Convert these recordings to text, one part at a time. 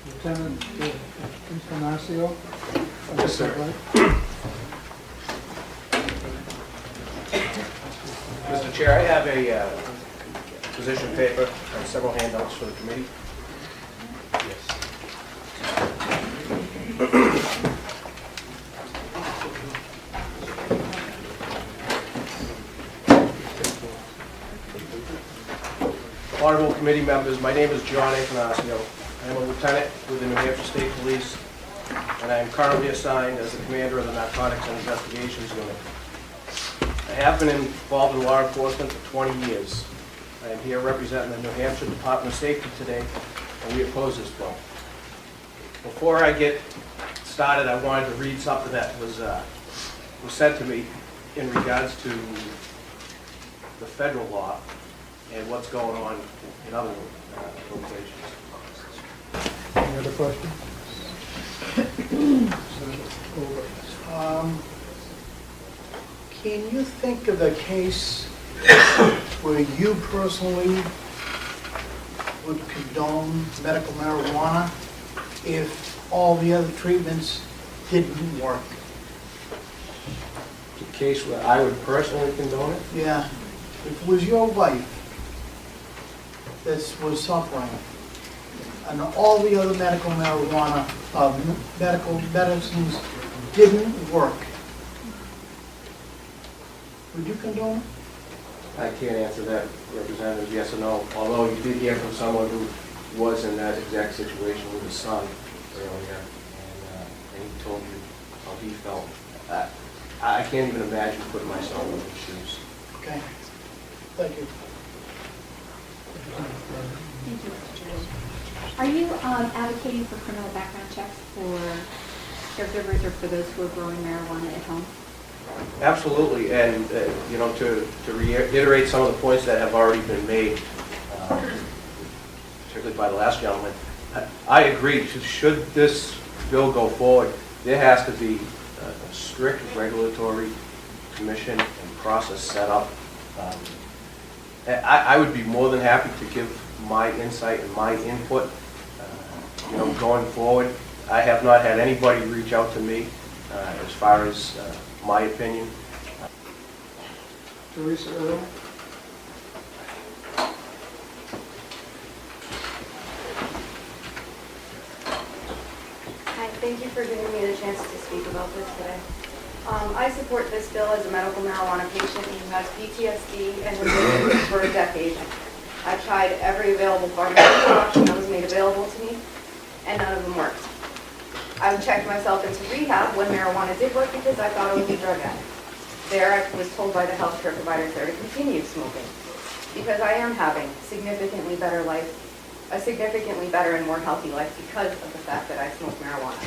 Lieutenant Incarnacio. Yes, sir. Mr. Chair, I have a position paper and several handouts for the committee. Honorable committee members, my name is John Incarnacio. I am a lieutenant with the New Hampshire State Police, and I am currently assigned as the commander of the Narcotics and Investigations Unit. I have been involved in law enforcement for 20 years. I am here representing the New Hampshire Department of Safety today, and we oppose this bill. Before I get started, I wanted to read something that was sent to me in regards to the federal law and what's going on in other locations. Any other questions? Can you think of a case where you personally would condone medical marijuana if all the other treatments didn't work? The case where I would personally condone it? Yeah, if it was your wife that was suffering and all the other medical marijuana, medical medicines didn't work, would you condone it? I can't answer that, Representative, yes or no, although you did hear from someone who was in that exact situation with his son earlier, and he told you how he felt. I can't even imagine putting myself in his shoes. Okay, thank you. Thank you, Mr. Chairman. Are you advocating for criminal background checks for caregivers or for those who are growing marijuana at home? Absolutely, and you know, to reiterate some of the points that have already been made, particularly by the last gentleman, I agree. Should this bill go forward, there has to be a strict regulatory commission and process set up. I would be more than happy to give my insight and my input, you know, going forward. I have not had anybody reach out to me as far as my opinion. Teresa Earl. Hi, thank you for giving me the chance to speak about this today. I support this bill as a medical marijuana patient who has PTSD and has been using for a decade. I've tried every available pharmaceutical option that was made available to me, and none of them worked. I checked myself into rehab when marijuana did work because I thought I was a drug addict. There I was told by the healthcare providers there to continue smoking because I am having a significantly better and more healthy life because of the fact that I smoke marijuana.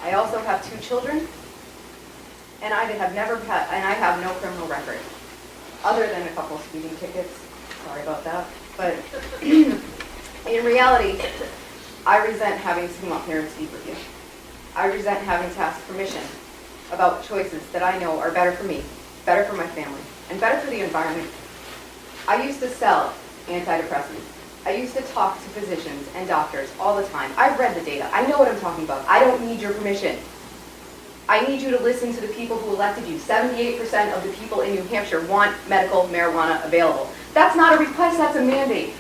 I also have 2 children, and I have no criminal record other than a couple of speeding tickets. Sorry about that. But in reality, I resent having to come up here and speak with you. I resent having to ask permission about choices that I know are better for me, better for my family, and better for the environment. I used to sell antidepressants. I used to talk to physicians and doctors all the time. I've read the data. I know what I'm talking about. I don't need your permission. I need you to listen to the people who elected you. 78% of the people in New Hampshire want medical marijuana available. That's not a request, that's a mandate.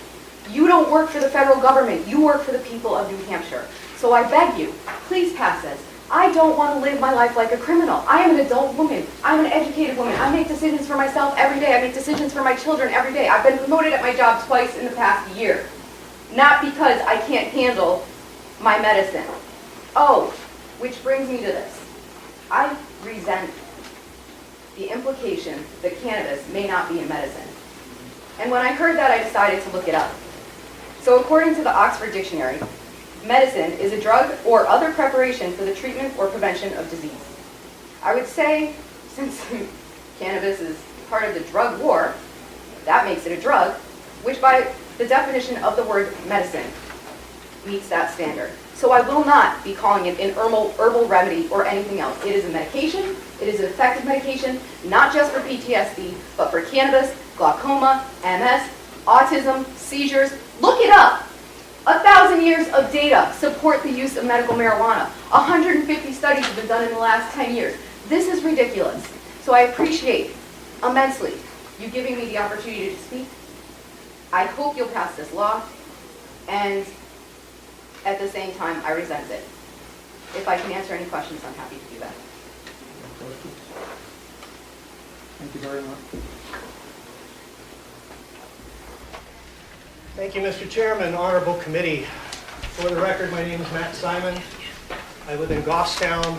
You don't work for the federal government, you work for the people of New Hampshire. So I beg you, please pass this. I don't want to live my life like a criminal. I am an adult woman. I'm an educated woman. I make decisions for myself every day. I make decisions for my children every day. I've been promoted at my job twice in the past year. Not because I can't handle my medicine. Oh, which brings me to this. I resent the implication that cannabis may not be a medicine. And when I heard that, I decided to look it up. So according to the Oxford Dictionary, medicine is a drug or other preparation for the treatment or prevention of disease. I would say, since cannabis is part of the drug war, that makes it a drug, which by the definition of the word medicine meets that standard. So I will not be calling it an herbal remedy or anything else. It is a medication. It is an effective medication, not just for PTSD, but for cannabis, glaucoma, MS, autism, seizures. Look it up. 1,000 years of data support the use of medical marijuana. 150 studies have been done in the last 10 years. This is ridiculous. So I appreciate immensely you giving me the opportunity to speak. I hope you'll pass this law, and at the same time, I resent it. If I can answer any questions, I'm happy to do that. Any questions? Thank you very much. Thank you, Mr. Chairman, Honorable Committee. For the record, my name is Matt Simon. I live in Goffstown.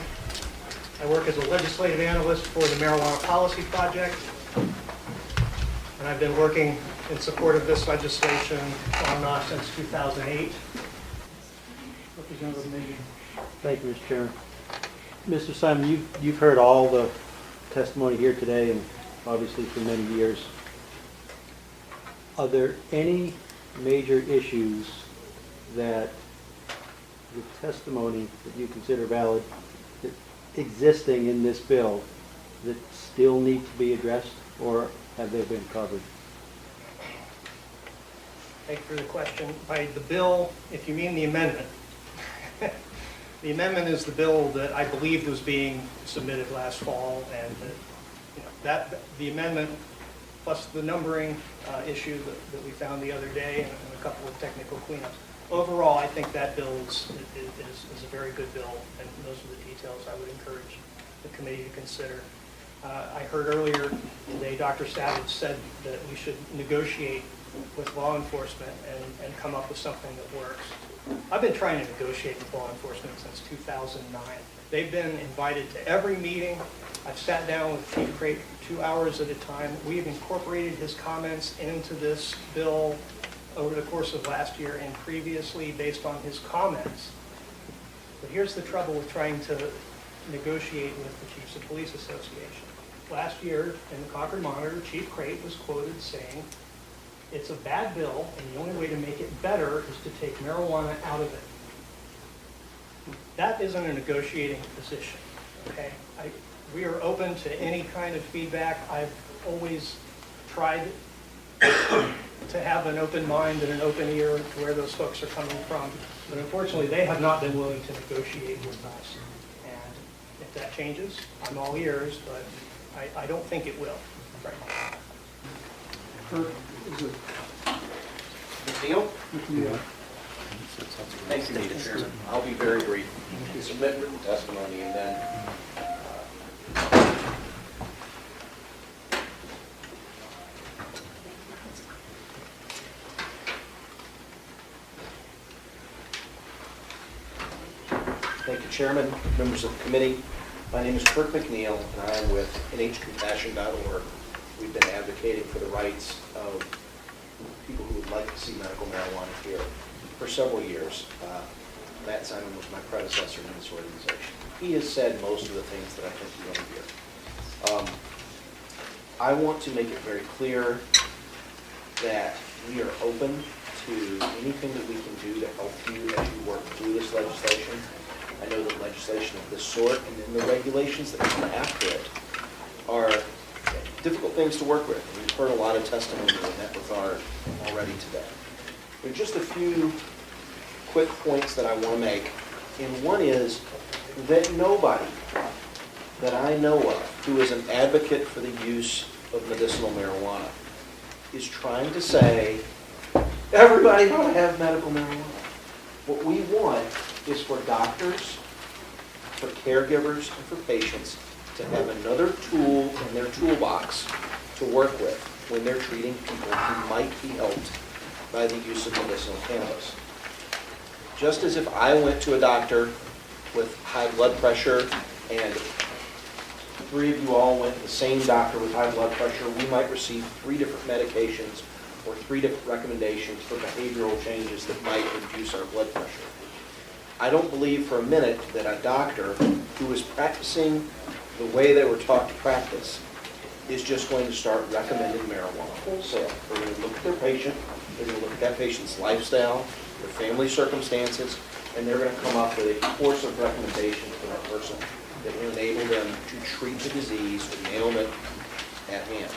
I work as a legislative analyst for the Marijuana Policy Project. And I've been working in support of this legislation on and off since 2008. Representative Megan. Thank you, Mr. Chairman. Mr. Simon, you've heard all the testimony here today and obviously for many years. Are there any major issues that the testimony that you consider valid that existing in this bill that still need to be addressed, or have they been covered? Thank you for the question. By the bill, if you mean the amendment, the amendment is the bill that I believed was being submitted last fall, and that the amendment plus the numbering issue that we found the other day and a couple of technical cleanups. Overall, I think that bill is a very good bill, and those are the details I would encourage the committee to consider. I heard earlier today Dr. Savage said that we should negotiate with law enforcement and come up with something that works. I've been trying to negotiate with law enforcement since 2009. They've been invited to every meeting. I've sat down with Chief Crate for 2 hours at a time. We have incorporated his comments into this bill over the course of last year and previously based on his comments. But here's the trouble with trying to negotiate with the Chiefs of Police Association. Last year in the Concord Monitor, Chief Crate was quoted saying, "It's a bad bill, and the only way to make it better is to take marijuana out of it." That isn't a negotiating position, okay? We are open to any kind of feedback. I've always tried to have an open mind and an open ear to where those folks are coming from, but unfortunately, they have not been willing to negotiate with us. And if that changes, I'm all ears, but I don't think it will right now. Kirk, is it McNeil? McNeil? Thank you, Mr. Chairman. I'll be very brief. Submit written testimony and then Thank you, Chairman, members of the committee. My name is Kirk McNeil, and I am with nhcompassion.org. We've been advocating for the rights of people who would like to see medical marijuana here for several years. Matt Simon was my predecessor in this organization. He has said most of the things that I think you want to hear. I want to make it very clear that we are open to anything that we can do to help you as you work through this legislation. I know that legislation of this sort and then the regulations that come after it are difficult things to work with. We've heard a lot of testimony in that regard already today. There are just a few quick points that I want to make, and one is that nobody that I know of who is an advocate for the use of medicinal marijuana is trying to say everybody ought to have medical marijuana. What we want is for doctors, for caregivers, and for patients to have another tool in their toolbox to work with when they're treating people who might be helped by the use of medicinal cannabis. Just as if I went to a doctor with high blood pressure and 3 of you all went to the same doctor with high blood pressure, we might receive 3 different medications or 3 different recommendations for behavioral changes that might reduce our blood pressure. I don't believe for a minute that a doctor who is practicing the way they were taught to practice is just going to start recommending marijuana wholesale. They're going to look at their patient, they're going to look at that patient's lifestyle, their family circumstances, and they're going to come up with a course of recommendations for that person that will enable them to treat the disease or the ailment at hand.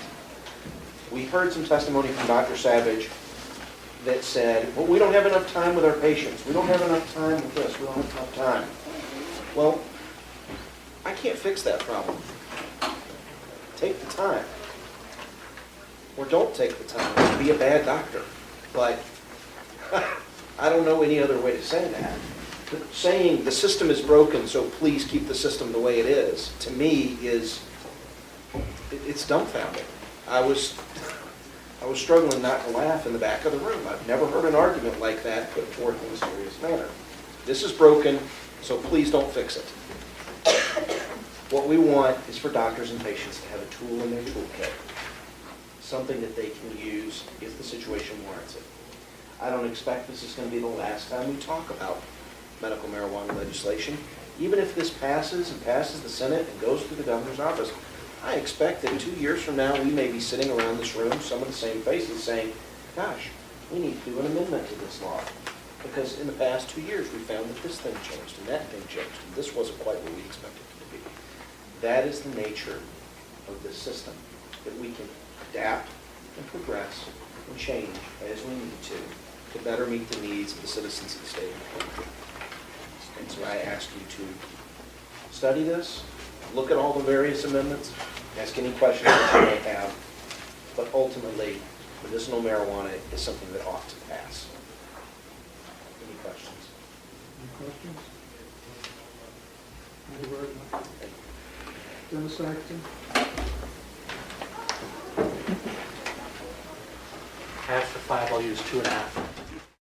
We heard some testimony from Dr. Savage that said, well, we don't have enough time with our patients, we don't have enough time with this, we don't have enough time. Well, I can't fix that problem. Take the time. Or don't take the time. Be a bad doctor. But I don't know any other way to say that. But saying the system is broken, so please keep the system the way it is, to me is, it's dumbfounding. I was struggling not to laugh in the back of the room. I've never heard an argument like that put forth in a serious manner. This is broken, so please don't fix it. What we want is for doctors and patients to have a tool in their toolkit, something that they can use if the situation warrants it. I don't expect this is going to be the last time we talk about medical marijuana legislation. Even if this passes and passes the Senate and goes through the governor's office, I expect that 2 years from now, we may be sitting around this room, some of the same faces, saying, gosh, we need to do an amendment to this law. Because in the past 2 years, we found that this thing changed and that thing changed, and this wasn't quite what we expected it to be. That is the nature of this system, that we can adapt and progress and change as we need to better meet the needs of the citizens of the state of New Hampshire. And so I ask you to study this, look at all the various amendments, ask any questions that you may have, but ultimately, medicinal marijuana is something that ought to pass. Any questions? Any questions? Thank you very much. Dennis Saxton? Half for 5, I'll use 2.5.